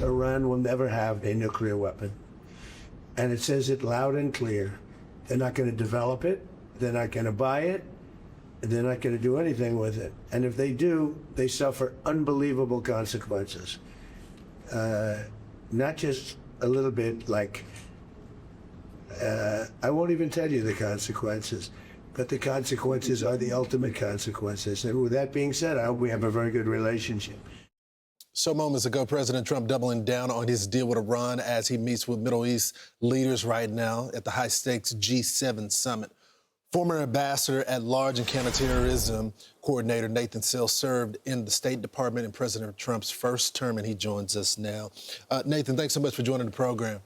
Iran will never have a nuclear weapon. And it says it loud and clear. They're not going to develop it. They're not going to buy it. And they're not going to do anything with it. And if they do, they suffer unbelievable consequences. Not just a little bit like, I won't even tell you the consequences, but the consequences are the ultimate consequences. And with that being said, I hope we have a very good relationship. So moments ago, President Trump doubling down on his deal with Iran as he meets with Middle East leaders right now at the high-stakes G7 summit. Former ambassador at large and counterterrorism coordinator Nathan Sales served in the State Department in President Trump's first term, and he joins us now. Nathan, thanks so much for joining the program.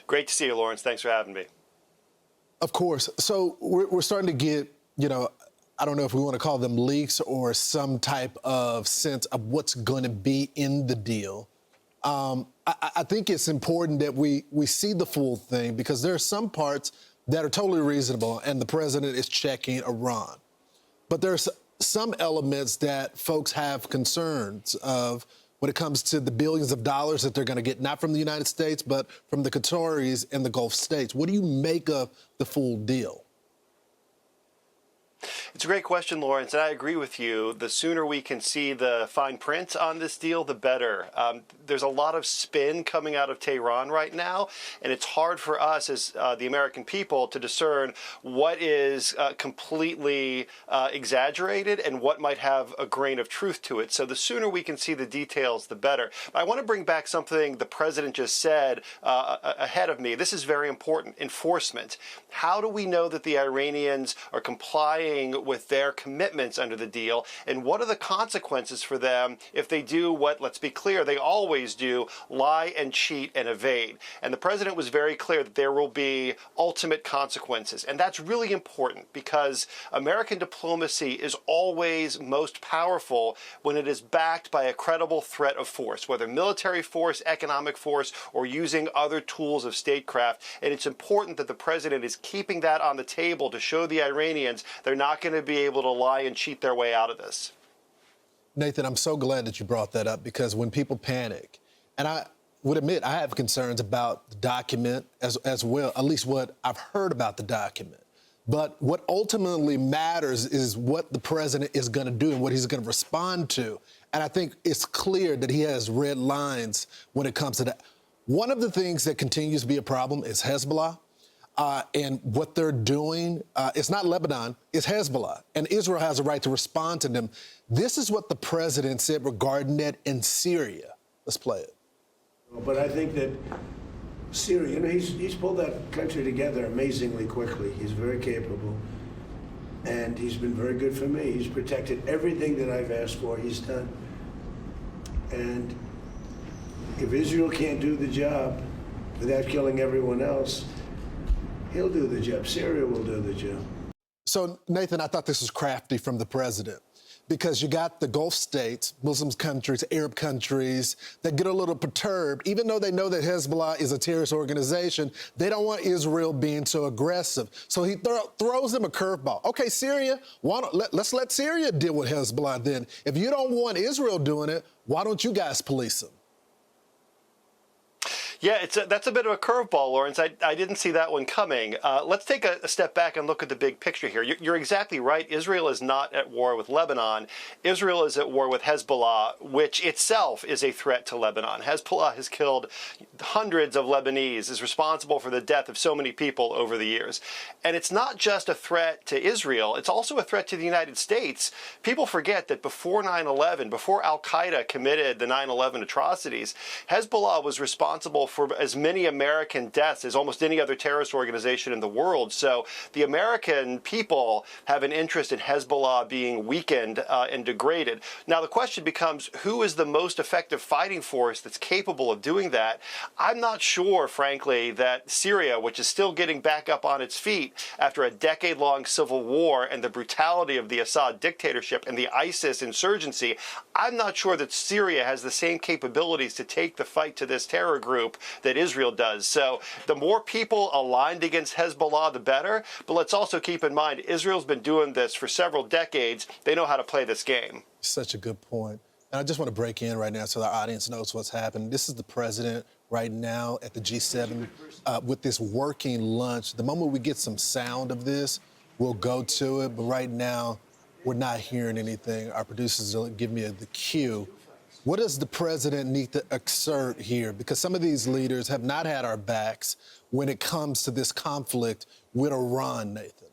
Great to see you, Lawrence. Thanks for having me. Of course. So we're starting to get, I don't know if we want to call them leaks or some type of sense of what's going to be in the deal. I think it's important that we see the full thing, because there are some parts that are totally reasonable, and the president is checking Iran. But there's some elements that folks have concerns of when it comes to the billions of dollars that they're going to get, not from the United States, but from the Qataris and the Gulf states. What do you make of the full deal? It's a great question, Lawrence, and I agree with you. The sooner we can see the fine print on this deal, the better. There's a lot of spin coming out of Tehran right now, and it's hard for us as the American people to discern what is completely exaggerated and what might have a grain of truth to it. So the sooner we can see the details, the better. But I want to bring back something the president just said ahead of me. This is very important. Enforcement. How do we know that the Iranians are complying with their commitments under the deal, and what are the consequences for them if they do what, let's be clear, they always do, lie and cheat and evade? And the president was very clear that there will be ultimate consequences, and that's really important, because American diplomacy is always most powerful when it is backed by a credible threat of force, whether military force, economic force, or using other tools of statecraft. And it's important that the president is keeping that on the table to show the Iranians they're not going to be able to lie and cheat their way out of this. Nathan, I'm so glad that you brought that up, because when people panic, and I would admit I have concerns about the document as well, at least what I've heard about the document. But what ultimately matters is what the president is going to do and what he's going to respond to. And I think it's clear that he has red lines when it comes to that. One of the things that continues to be a problem is Hezbollah. And what they're doing, it's not Lebanon, it's Hezbollah. And Israel has a right to respond to them. This is what the president said regarding that in Syria. Let's play it. But I think that Syria, he's pulled that country together amazingly quickly. He's very capable. And he's been very good for me. He's protected everything that I've asked for, he's done. And if Israel can't do the job without killing everyone else, he'll do the job. Syria will do the job. So, Nathan, I thought this was crafty from the president, because you got the Gulf states, Muslim countries, Arab countries that get a little perturbed. Even though they know that Hezbollah is a terrorist organization, they don't want Israel being so aggressive. So he throws them a curveball. Okay, Syria, let's let Syria deal with Hezbollah then. If you don't want Israel doing it, why don't you guys police them? Yeah, that's a bit of a curveball, Lawrence. I didn't see that one coming. Let's take a step back and look at the big picture here. You're exactly right. Israel is not at war with Lebanon. Israel is at war with Hezbollah, which itself is a threat to Lebanon. Hezbollah has killed hundreds of Lebanese, is responsible for the death of so many people over the years. And it's not just a threat to Israel, it's also a threat to the United States. People forget that before 9/11, before al-Qaeda committed the 9/11 atrocities, Hezbollah was responsible for as many American deaths as almost any other terrorist organization in the world. So the American people have an interest in Hezbollah being weakened and degraded. Now the question becomes, who is the most effective fighting force that's capable of doing that? I'm not sure, frankly, that Syria, which is still getting back up on its feet after a decade-long civil war and the brutality of the Assad dictatorship and the ISIS insurgency, I'm not sure that Syria has the same capabilities to take the fight to this terror group that Israel does. So the more people aligned against Hezbollah, the better. But let's also keep in mind, Israel's been doing this for several decades. They know how to play this game. Such a good point. And I just want to break in right now so our audience knows what's happening. This is the president right now at the G7 with this working lunch. The moment we get some sound of this, we'll go to it. But right now, we're not hearing anything. Our producers will give me the cue. What does the president need to exert here? Because some of these leaders have not had our backs when it comes to this conflict with Iran, Nathan.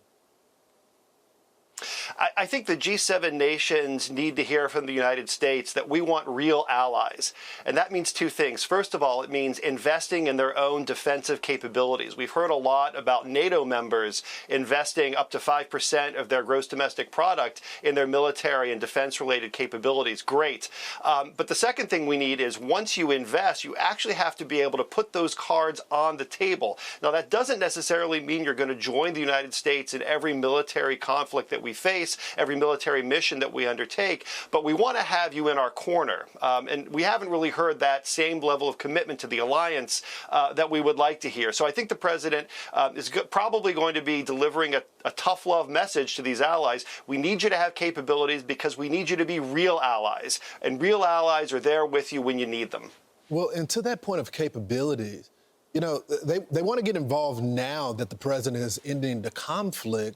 I think the G7 nations need to hear from the United States that we want real allies. And that means two things. First of all, it means investing in their own defensive capabilities. We've heard a lot about NATO members investing up to 5% of their gross domestic product in their military and defense-related capabilities. Great. But the second thing we need is once you invest, you actually have to be able to put those cards on the table. Now, that doesn't necessarily mean you're going to join the United States in every military conflict that we face, every military mission that we undertake, but we want to have you in our corner. And we haven't really heard that same level of commitment to the alliance that we would like to hear. So I think the president is probably going to be delivering a tough love message to these allies. We need you to have capabilities because we need you to be real allies. And real allies are there with you when you need them. Well, and to that point of capabilities, you know, they want to get involved now that the president is ending the conflict.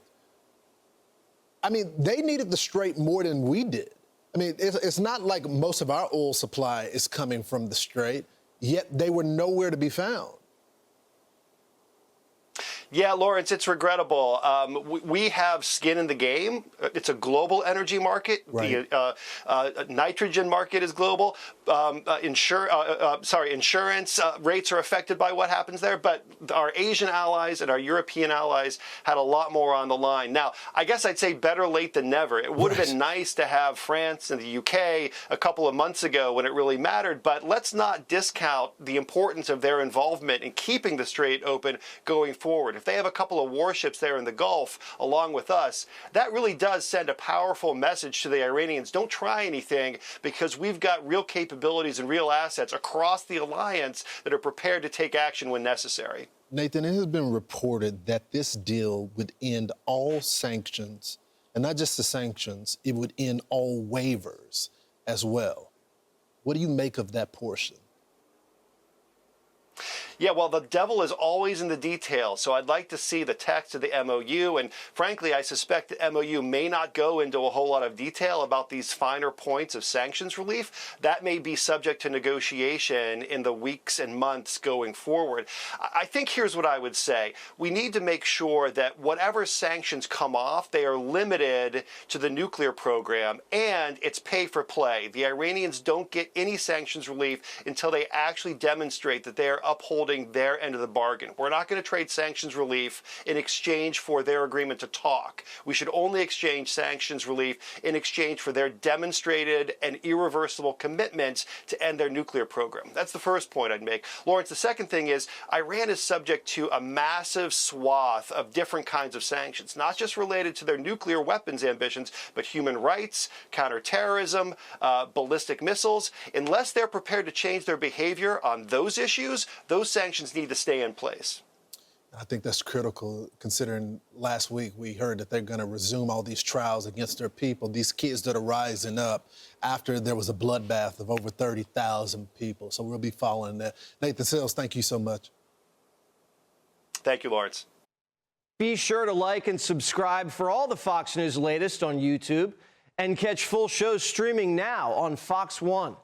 I mean, they needed the Strait more than we did. I mean, it's not like most of our oil supply is coming from the Strait, yet they were nowhere to be found. Yeah, Lawrence, it's regrettable. We have skin in the game. It's a global energy market. Right. The nitrogen market is global. Insurance rates are affected by what happens there. But our Asian allies and our European allies had a lot more on the line. Now, I guess I'd say better late than never. It would have been nice to have France and the UK a couple of months ago when it really mattered. But let's not discount the importance of their involvement in keeping the Strait open going forward. If they have a couple of warships there in the Gulf along with us, that really does send a powerful message to the Iranians. Don't try anything because we've got real capabilities and real assets across the alliance that are prepared to take action when necessary. Nathan, it has been reported that this deal would end all sanctions, and not just the sanctions, it would end all waivers as well. What do you make of that portion? Yeah, well, the devil is always in the details, so I'd like to see the text of the MOU, and frankly, I suspect the MOU may not go into a whole lot of detail about these finer points of sanctions relief. That may be subject to negotiation in the weeks and months going forward. I think here's what I would say. We need to make sure that whatever sanctions come off, they are limited to the nuclear program, and it's pay for play. The Iranians don't get any sanctions relief until they actually demonstrate that they are upholding their end of the bargain. We're not going to trade sanctions relief in exchange for their agreement to talk. We should only exchange sanctions relief in exchange for their demonstrated and irreversible commitments to end their nuclear program. That's the first point I'd make. Lawrence, the second thing is Iran is subject to a massive swath of different kinds of sanctions, not just related to their nuclear weapons ambitions, but human rights, counterterrorism, ballistic missiles. Unless they're prepared to change their behavior on those issues, those sanctions need to stay in place. I think that's critical, considering last week we heard that they're going to resume all these trials against their people, these kids that are rising up after there was a bloodbath of over 30,000 people. So we'll be following that. Nathan Sills, thank you so much. Thank you, Lawrence. Be sure to like and subscribe for all the Fox News latest on YouTube and catch full shows streaming now on Fox One.